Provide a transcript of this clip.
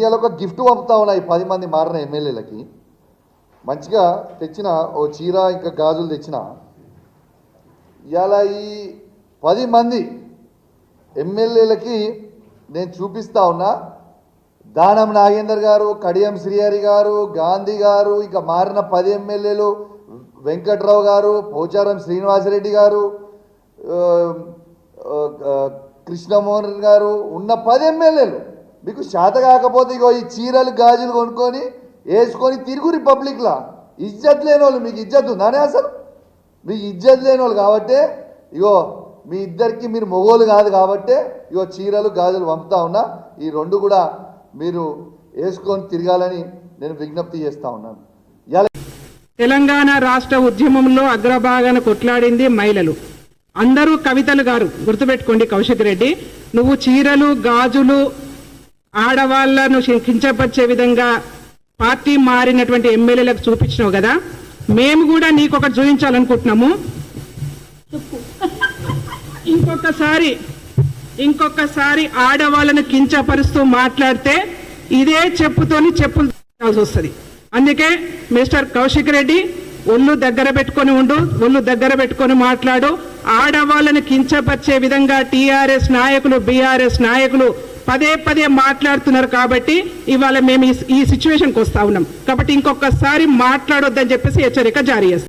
ఇవాళ ఒక గిఫ్ట్ పంపుతా ఉన్నాయి 10 మంది మారిన ఎమ్మెల్యేలకి. మంచిగా తెచ్చిన ఓ చీర ఇంకా గాజులు తెచ్చిన. ఇవాళ ఈ 10 మంది ఎమ్మెల్యేలకి నేను చూపిస్తా ఉన్నా. దానం నాగేందర్ గారు, కడియం శ్రీహరి గారు, గాంధీ గారు, ఇక మారిన 10 ఎమ్మెల్యేలు, వెంకట్రావు గారు, పోచారం శ్రీనివాసరెడ్డి గారు, కృష్ణమోహన్ గారు ఉన్న 10 ఎమ్మెల్యేలు మీకు శాత కాకపోతే ఇగో ఈ చీరలు గాజులు కొనుక్కొని వేసుకొని తిరుగు రిపబ్లిక్లా. ఇజ్జత్ లేని వాళ్ళు, మీకు ఇజ్జత్ ఉందానే అసలు? మీకు ఇజ్జత్ లేని వాళ్ళు కాబట్టే ఇగో మీ ఇద్దరికి మీరు మొగోలు కాదు కాబట్టే ఇగో చీరలు గాజులు పంపుతా ఉన్నా. ఈ 2 కూడా మీరు వేసుకొని తిరగాలని నేను విజ్ఞప్తి చేస్తా ఉన్నాను. తెలంగాణ రాష్ట్ర ఉద్యమంలో అగ్రభాగాన కొట్లాడింది మహిళలు. అందరూ కవితలు గారు గుర్తుపెట్టుకోండి. కౌశిక్ రెడ్డి, నువ్వు చీరలు గాజులు ఆడవాళ్లను కించపరిచే విధంగా పార్టీ మారినటువంటి ఎమ్మెల్యేలకు చూపించినావు కదా. మేము కూడా నీకొకటి చూపించాలనుకుంటున్నాము. ఇంకొకసారి ఆడవాళ్ళను కించపరుస్తూ మాట్లాడితే ఇదే చెప్పుతోని చెప్పులు తీయాల్సి వస్తుంది. అందుకే మిస్టర్ కౌశిక్ రెడ్డి, ఒళ్ళు దగ్గర పెట్టుకొని ఉండు, ఒళ్ళు దగ్గర పెట్టుకొని మాట్లాడు. ఆడవాళ్ళని కించపరిచే విధంగా టీఆర్ఎస్ నాయకులు, బీఆర్ఎస్ నాయకులు పదే మాట్లాడుతున్నారు కాబట్టి ఇవాళ మేము ఈ సిచ్యువేషన్కి వస్తా ఉన్నాం. కాబట్టి ఇంకొకసారి మాట్లాడొద్దని చెప్పేసి హెచ్చరిక జారీ చేస్తాం.